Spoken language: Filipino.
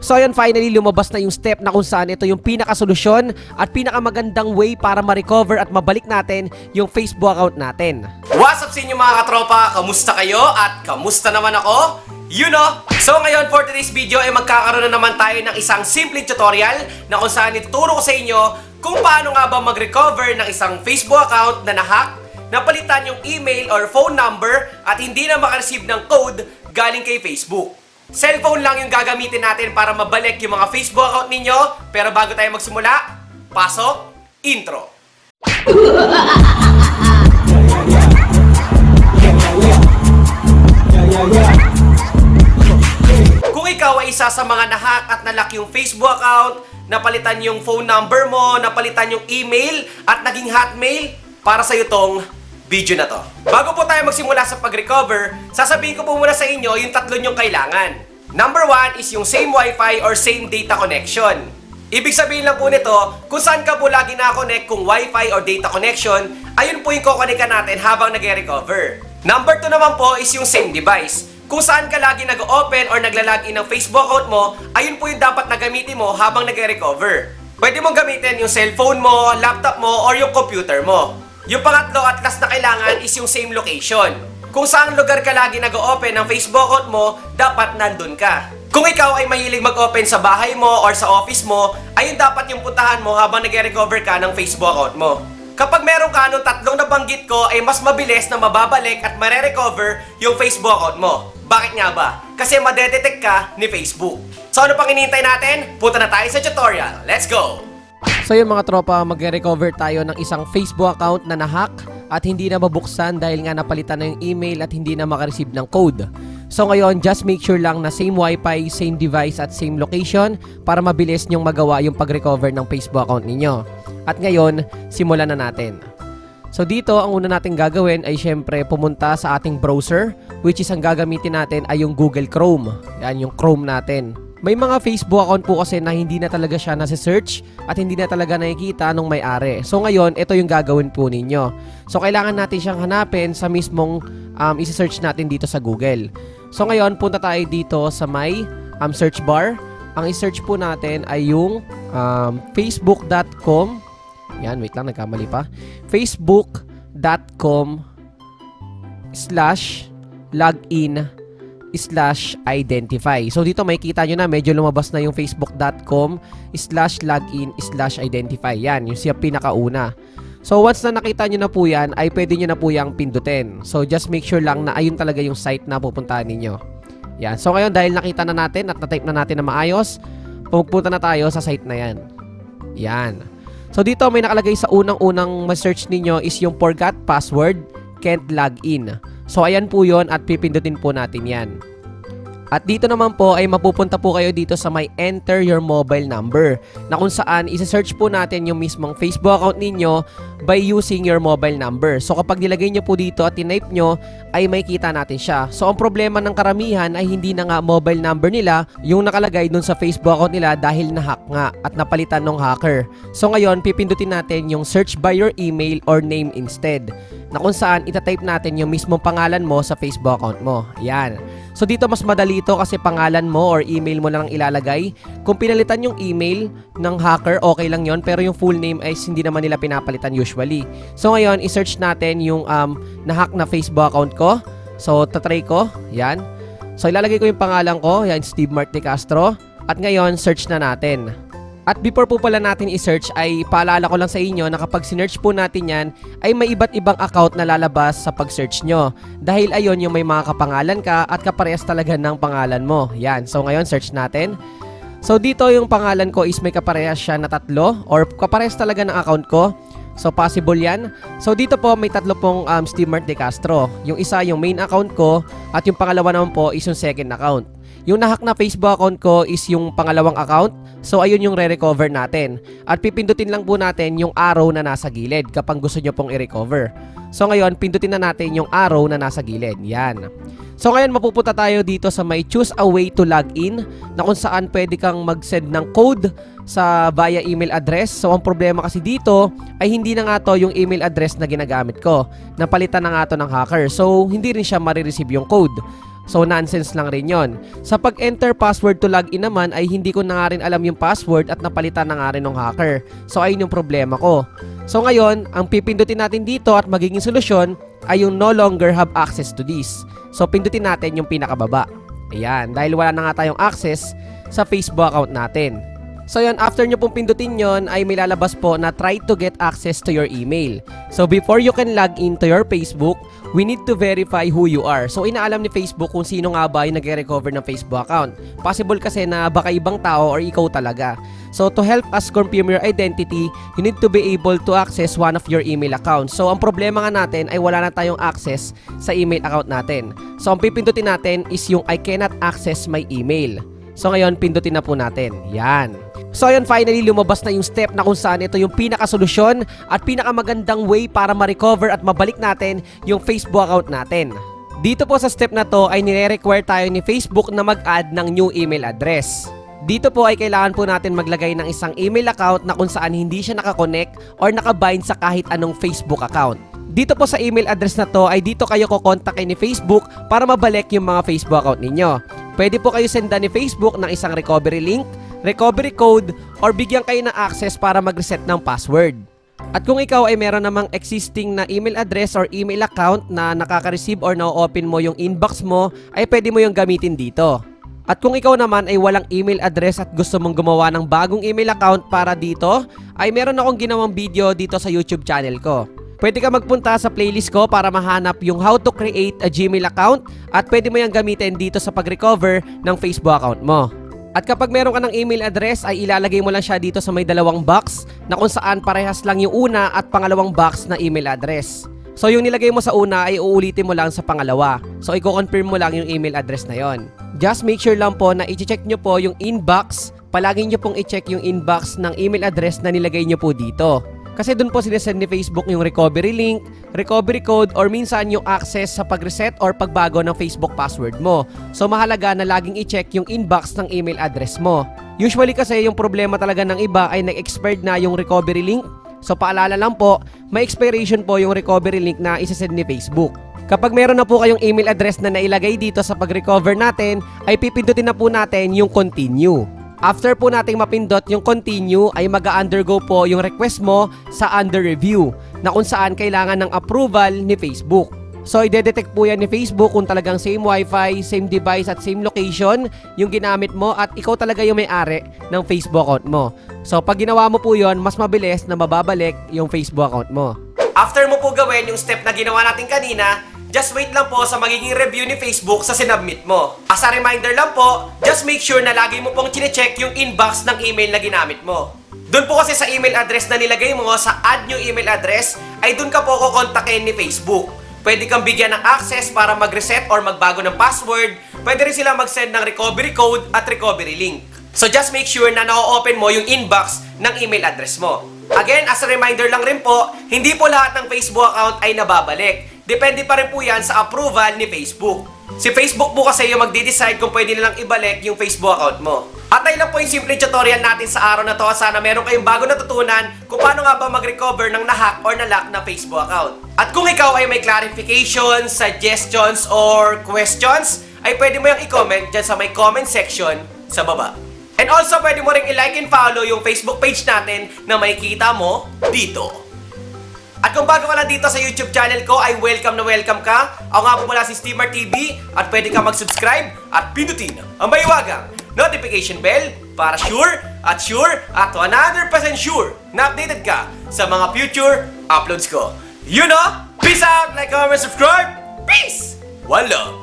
So ayun, finally lumabas na yung step na kung saan ito yung pinakasolusyon at pinakamagandang way para ma-recover at mabalik natin yung Facebook account natin. What's up sa inyo mga katropa? Kamusta kayo? At kamusta naman ako? You know! So ngayon for today's video ay magkakaroon na naman tayo ng isang simple tutorial na kung saan ituturo ko sa inyo kung paano nga ba mag-recover ng isang Facebook account na nahack, napalitan yung email or phone number at hindi na makareceive ng code galing kay Facebook. Cellphone lang yung gagamitin natin para mabalik yung mga Facebook account ninyo. Pero bago tayo magsimula, pasok, intro! Kung ikaw ay isa sa mga nahack at nalock yung Facebook account, napalitan yung phone number mo, napalitan yung email at naging hotmail, para sa'yo tong video na to. Bago po tayo magsimula sa pag-recover, sasabihin ko po muna sa inyo yung tatlo nyong kailangan. Number 1 is yung same Wi-Fi or same data connection. Ibig sabihin lang po nito, kung saan ka po lagi na-connect kung Wi-Fi or data connection, ayun po yung kukonekan natin habang nag-recover. Number 2 naman po is yung same device. Kung saan ka lagi nag-open or naglalagin ng Facebook account mo, ayun po yung dapat na gamitin mo habang nag-recover. Pwede mong gamitin yung cellphone mo, laptop mo, or yung computer mo. Yung pangatlo at last na kailangan is yung same location. Kung saan lugar ka lagi nag-open ng Facebook account mo, dapat nandun ka. Kung ikaw ay mahilig mag-open sa bahay mo or sa office mo, ayun dapat yung puntahan mo habang nag-recover ka ng Facebook account mo. Kapag meron ka nung tatlong nabanggit ko, ay mas mabilis na mababalik at mare-recover yung Facebook account mo. Bakit nga ba? Kasi madedetect ka ni Facebook. So ano pang hinihintay natin? Punta na tayo sa tutorial. Let's go! So yun mga tropa, mag-recover tayo ng isang Facebook account na nahack at hindi na mabuksan dahil nga napalitan na yung email at hindi na makareceive ng code. So ngayon, just make sure lang na same Wi-Fi, same device at same location para mabilis nyong magawa yung pag-recover ng Facebook account ninyo. At ngayon, simulan na natin. So dito, ang una natin gagawin ay syempre pumunta sa ating browser, which is ang gagamitin natin ay yung Google Chrome. Yan yung Chrome natin. May mga Facebook account po kasi na hindi na talaga siya nasa-search at hindi na talaga nakikita nung may-ari. So ngayon, ito yung gagawin po ninyo. So kailangan natin siyang hanapin sa mismong isi-search natin dito sa Google. So ngayon, punta tayo dito sa may search bar. Ang i-search po natin ay yung facebook.com. Yan, wait lang, nagkamali pa. facebook.com/login/identify. So dito makikita nyo na medyo lumabas na yung facebook.com/login/identify. Yan, yung siya pinakauna. So once na nakita nyo na po yan, ay pwede nyo na po yung pindutin. So just make sure lang na ayun talaga yung site na pupuntahan ninyo. Yan. So ngayon dahil nakita na natin at na-type na natin na maayos, pupunta na tayo sa site na yan. Yan. So dito may nakalagay sa unang-unang ma-search ninyo is yung forgot password, can't log in. So ayan po yon at pipindutin po natin yan. At dito naman po ay mapupunta po kayo dito sa may enter your mobile number na kung saan isa-search po natin yung mismong Facebook account ninyo by using your mobile number. So kapag nilagay nyo po dito at tinype nyo ay makikita natin siya. So ang problema ng karamihan ay hindi na nga mobile number nila yung nakalagay dun sa Facebook account nila dahil na-hack nga at napalitan ng hacker. So ngayon pipindutin natin yung search by your email or name instead na kung saan itatype natin yung mismong pangalan mo sa Facebook account mo. Yan. So dito mas madali ito kasi pangalan mo or email mo lang ilalagay. Kung pinalitan yung email ng hacker, okay lang yon, pero yung full name ay hindi naman nila pinapalitan usually. So ngayon, i-search natin yung na-hack na Facebook account ko. So tatry ko, yan. So ilalagay ko yung pangalan ko, yan, Steve Mart De Castro. At ngayon, search na natin. At before po pala natin i-search ay paalala ko lang sa inyo na kapag sinearch po natin yan ay may iba't ibang account na lalabas sa pag-search nyo. Dahil ayon yung may mga kapangalan ka at kaparehas talaga ng pangalan mo. Yan. So ngayon search natin. So dito yung pangalan ko is may kaparehas siya na tatlo or kaparehas talaga ng account ko. So possible yan. So dito po may tatlo pong Steve Mart De Castro. Yung isa yung main account ko at yung pangalawa naman po is yung second account. Yung nahack na Facebook account ko is yung pangalawang account. So ayun yung re-recover natin. At pipindutin lang po natin yung arrow na nasa gilid kapag gusto nyo pong i-recover. So ngayon, pindutin na natin yung arrow na nasa gilid. Yan. So ngayon, mapupunta tayo dito sa may choose a way to log in na kung saan pwede kang mag-send ng code sa via email address. So ang problema kasi dito ay hindi na nga to yung email address na ginagamit ko. Napalitan na nga to ng hacker. So hindi rin siya marireceive yung code. So nonsense lang rin yon. Sa pag-enter password to login naman ay hindi ko na nga rin alam yung password at napalitan na nga rin ng hacker. So ayun yung problema ko. So ngayon, ang pipindutin natin dito at magiging solusyon ay yung no longer have access to this. So pindutin natin yung pinakababa. Ayan, dahil wala na nga tayong access sa Facebook account natin. So yun, after nyo pong pindutin yon ay may lalabas po na try to get access to your email. So before you can log into your Facebook, we need to verify who you are. So inaalam ni Facebook kung sino nga ba yung nag-recover ng Facebook account. Possible kasi na baka ibang tao or ikaw talaga. So to help us confirm your identity, you need to be able to access one of your email accounts. So ang problema nga natin ay wala na tayong access sa email account natin. So ang pipindutin natin is yung I cannot access my email. So ngayon, pindutin na po natin. Yan. So ayun, finally lumabas na yung step na kung saan ito yung pinakasolusyon at pinakamagandang way para ma-recover at mabalik natin yung Facebook account natin. Dito po sa step na to ay nire-require tayo ni Facebook na mag-add ng new email address. Dito po ay kailangan po natin maglagay ng isang email account na kung saan hindi siya nakakonect or nakabind sa kahit anong Facebook account. Dito po sa email address na to ay dito kayo kukontakin ni Facebook para mabalik yung mga Facebook account ninyo. Pwede po kayo sendan ni Facebook ng isang recovery link, recovery code, or bigyan kayo ng access para mag-reset ng password. At kung ikaw ay meron namang existing na email address or email account na nakaka-receive or na-open mo yung inbox mo, ay pwede mo yung gamitin dito. At kung ikaw naman ay walang email address at gusto mong gumawa ng bagong email account para dito, ay meron akong ginawang video dito sa YouTube channel ko. Pwede ka magpunta sa playlist ko para mahanap yung how to create a Gmail account at pwede mo yung gamitin dito sa pag-recover ng Facebook account mo. At kapag meron ka ng email address ay ilalagay mo lang siya dito sa may dalawang box na kung saan parehas lang yung una at pangalawang box na email address. So yung nilagay mo sa una ay uulitin mo lang sa pangalawa. So i-confirm mo lang yung email address na yon. Just make sure lang po na i-check nyo po yung inbox. Palagi nyo pong i-check yung inbox ng email address na nilagay nyo po dito. Kasi dun po sinesend ni Facebook yung recovery link, recovery code, or minsan yung access sa pag-reset or pagbago ng Facebook password mo. So mahalaga na laging i-check yung inbox ng email address mo. Usually kasi yung problema talaga ng iba ay nag-expired na yung recovery link. So paalala lang po, may expiration po yung recovery link na isesend ni Facebook. Kapag meron na po kayong email address na nailagay dito sa pag-recover natin, ay pipindutin na po natin yung continue. After po nating mapindot yung continue ay mag-undergo po yung request mo sa under review na kung saan kailangan ng approval ni Facebook. So i-detect po yan ni Facebook kung talagang same wifi, same device at same location yung ginamit mo at ikaw talaga yung may-ari ng Facebook account mo. So pag ginawa mo po yon, mas mabilis na mababalik yung Facebook account mo. After mo po gawin yung step na ginawa natin kanina, just wait lang po sa magiging review ni Facebook sa sinubmit mo. As a reminder lang po, just make sure na lagi mo pong chine-check yung inbox ng email na ginamit mo. Doon po kasi sa email address na nilagay mo, sa add new email address, ay doon ka po kukontakin ni Facebook. Pwede kang bigyan ng access para mag-reset or magbago ng password. Pwede rin sila mag-send ng recovery code at recovery link. So just make sure na na-open mo yung inbox ng email address mo. Again, as a reminder lang rin po, hindi po lahat ng Facebook account ay nababalik. Depende pa rin po yan sa approval ni Facebook. Si Facebook po kasi yung magde-decide kung pwede nilang ibalik yung Facebook account mo. At ayun lang po yung simple tutorial natin sa araw na to. Sana meron kayong bago natutunan kung paano nga ba mag-recover ng na-hack or na-lock na Facebook account. At kung ikaw ay may clarifications, suggestions, or questions, ay pwede mo yung i-comment dyan sa may comment section sa baba. And also, pwede mo rin i-like and follow yung Facebook page natin na makikita mo dito. At kung bago ka lang dito sa YouTube channel ko, ay welcome na welcome ka. Ako nga po pala si Steamer TV at pwede ka mag-subscribe at pindutin ang mahiwagang notification bell para sure at 100% sure na updated ka sa mga future uploads ko. You know, peace out, like, comment, subscribe. Peace! One love!